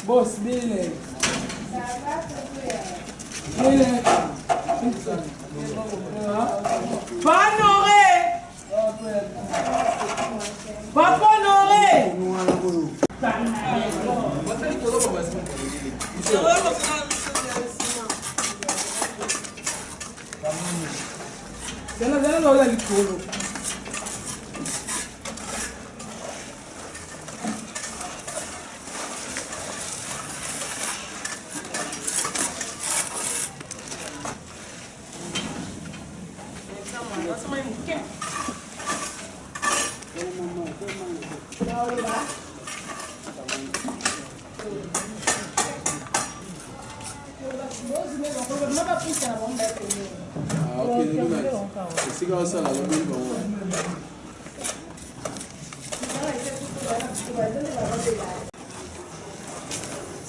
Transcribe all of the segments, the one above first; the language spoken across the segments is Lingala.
Boss, bene. Papa Noré.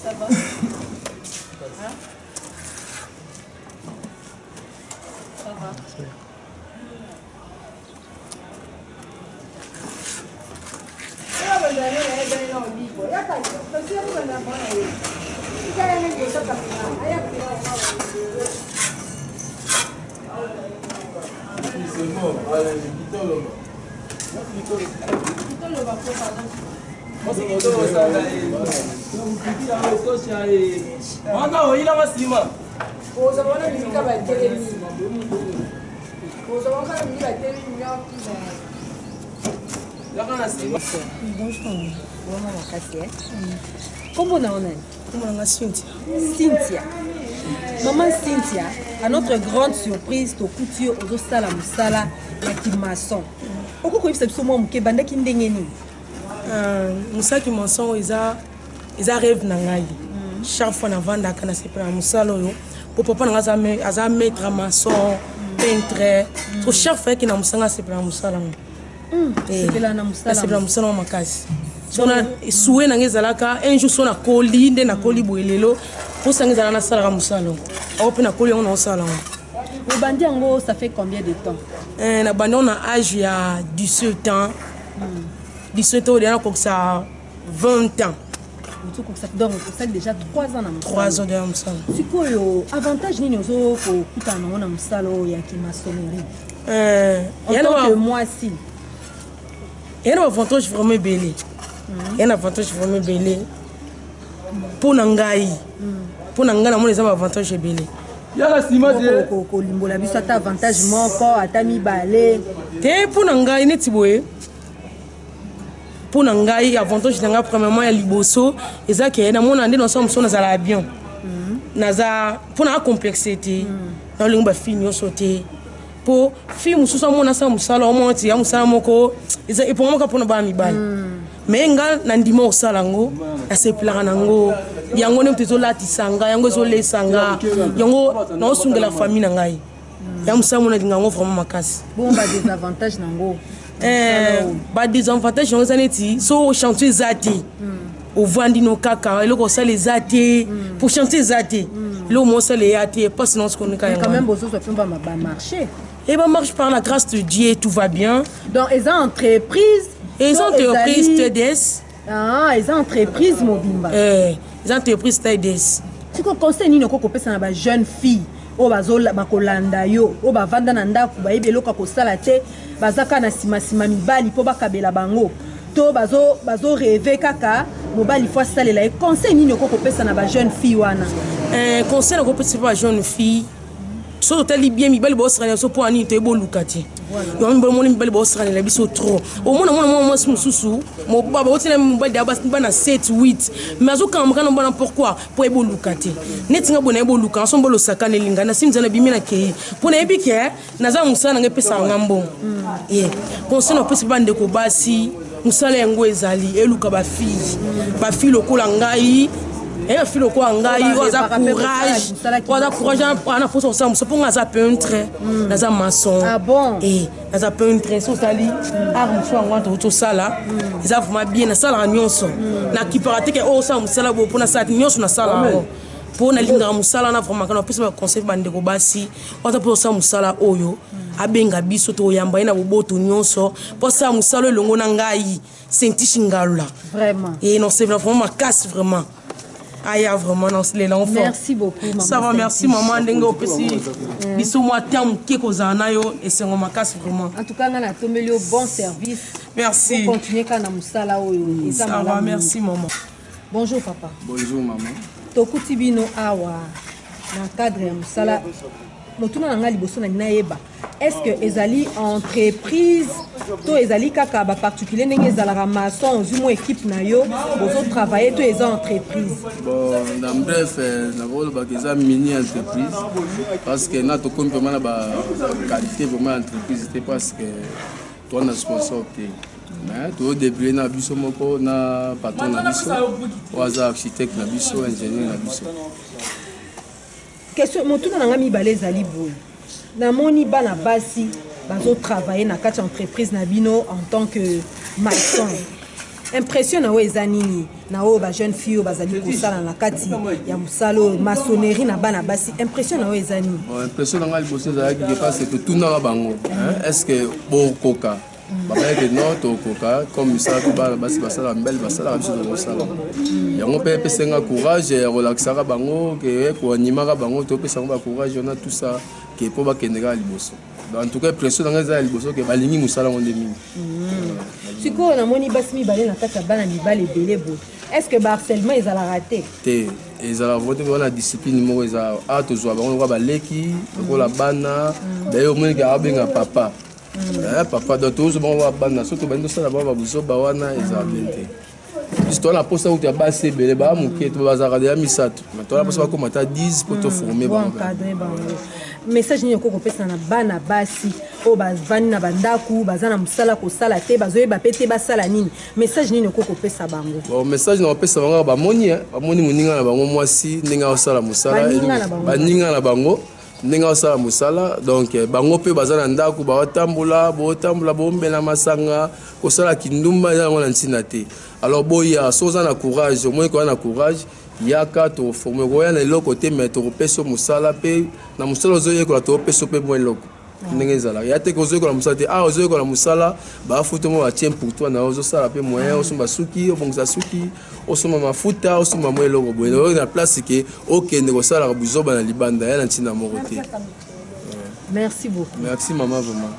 Ça va? Ça va? C'est bon, allez, quittons-le. Comment on est? Cynthia. Maman Cynthia, à notre grande surprise, au couture, aux ostala musala, la kimason. Au coup, c'est ce moment que bande qui ndengeni. Musa kimason, ils a rêve nangai. Chaque fois na vanda kana se prend musala yo. Pour papa na za maître maçon, peintre. Pour chaque fois que na musanga se prend musala. C'est là na musala. Se prend musala makasi. Sona soué na ngezalaka un jour sona koli nde na koli boelelo pour sangezala na sala musala. Au pe na koli on sala. Au bandi ango ça fait combien de temps? Na bandi on a âge ya 17 ans. 17 ans on a comme ça 20 ans. Donc ça déjà 3 ans na musala. 3 ans de musala. Sikoyo avantage nini ozo ko kutana na musala ya kimasonnerie? En tant que moi si. Il y a un avantage vraiment belé. Il y a un avantage vraiment belé. Pour Nangaï. Pour Nangaï, on a un avantage belé. Il y a la ciment de... Kolimbola biso ata avantage moko ata mibale. Te pour Nangaï netiboé. Pour Nangaï avantage nanga premièrement ya liboso eza ke na mona ndé dans son son na bien. Naza pour na complexité. Na lingba finyo sauter. Pour fille mususa mona sa musala o monti ya musala moko eza eponga pour na ba mibale. Mais nga nandima osalango asepelaka nango yango ne mtezo latisanga yango ezolesanga yango na osungela famille na ngai ya musala mona dinga ngo vraiment makasi. Bon ba désavantage nango. Ba désavantage yango zaneti so chantier zati au vandino kaka eloko sala zati pour chantier zati le mo sala yati pas sinon ce qu'on quand même bozo so famba ba marché. Et ben marche par la grâce de Dieu tout va bien. Donc les entreprises et les entreprises TDS. Ah, les entreprises mobimba. Les entreprises TDS. Tu ko conseil nini ko pesa na ba jeune fille o bazola bakolanda yo o bavanda na ndako ba yebeloka ko sala te bazaka na sima mibali po bakabela bango to bazo rêver kaka mobali fois salela e conseil nini ko pesa na ba jeune fille wana. Conseil ko pesa ba jeune fille so tali bien mibali bo sala so po ani te bo lukati. yo moni mibali baosakanela biso trop omona mwasi mosusu mobaba otina mobali da bana 7 8 mais azokamamaka mbana pourquoi po eboluka te neti nga bona eboluka aso mbolo sakana elinga na simza na bimi na kei po nayebi ke naza mosala nanga epesaka nga mbongo ye conseil na opesi bandeko basi mosala yango ezali eluka bafille lokola ngai fille lokola ngai oza courage ana fosa kosala moso mpo nga aza peintre naza maçon naza peintre so osali art mosu yango wana tosala eza vraiment bien nasalaka nyonso nakipaka te ke oyo osala mosala boye mpo nasala te nyonso nasala yango mpo nalingaka mosala na vraiment kana opesa baconseil bandeko basi oza mpo osala mosala oyo abenga biso toyamba ye na boboto nyonso mpo osala mosala elongo na ngai sentishi ngalola non c'est vraiment makasi vraiment aya vraiment non c'est l'enfant merci beaucoup maman ça va merci maman ndenge opesi biso moi terme ke kozana nayo esengo makasi vraiment en tout cas nga natombeli au bon service merci pour continuer kana musala oyo ça va merci maman bonjour papa bonjour maman tokuti bino awa na cadre ya musala motuna na nga liboso na nayeba est-ce que ezali entreprise to ezali kaka ba particulier ndenge ezalaka maçon ozumo équipe na yo bozo travailler to eza entreprise bon dans bref na rôle ba eza mini entreprise parce que na to compte vraiment ba qualité vraiment entreprise c'était parce que toi na sponsor te mais to débrouiller na biso moko na patron na biso oza architecte na biso ingénieur na biso question motuna na nga mibale ezali boye namoni bana basi bazo travailler na kati entreprise na bino en tant que maçon impression na oyo eza nini na oyo ba jeune fille bazali kosala na kati ya mosala maçonnerie na bana basi impression na oyo eza nini impression na nga liboso ezalaki ke parce que tunaka bango est ce que bokoka babayeke non tokoka comme misala to bana basi basalaka mbele basalaka biso tokosala yango mpe epesenga courage ya kolakisaka bango ke koanimaka bango topesaka bacourage wana tout ça ke mpo bakendeka liboso en tout cas impression na nga eza ya liboso ke balingi mosala ngo nde mingi sikoyo namoni basi mibale na kati ya bana mibale ebele boye est ce que baharcèlement ezalaka te te ezalaka vote mpe wana discipline moko eza a tozwa bango lokola baleki lokola bana daye omonike abenga papa papa donc tozo bango bana soki tobandi tosala bango babuzoba wana ezala bien te biso toala mposa kutu ya basi ebele baa moke bazalaka deya misato ma toala mposa bakoma ta 10 mpo toforme bango message nini okoki kopesa na bana basi oyo bavandi na bandako baza na mosala kosala te bazoyeba mpe te basala nini message nini okoki kopesa bango bon message na kopesa bango bamoni moninga na bango mwasi ndenge akosala mosala baninga na bango ndenge osala mosala donc bango mpe baza na ndako baotambola bombela masanga kosala kindumba eza yango na ntina te alors boya so oza na courage omoi koya na courage yaka toforme koya na eloko te mais tokopesa mosala mpe na mosala ozoyekola tokopesa mpe mwa eloko ndenge ezalaka ya te ozoyekola mosala te ozoyekola mosala bafuta mo batien pour toi na ozosala mpe moyen osomba suki obongisa suki osomba mafuta osomba mwa eloko boye oyo na place ke okende kosalaka buzoba na libanda ya na ntina moko te merci beaucoup merci maman vraiment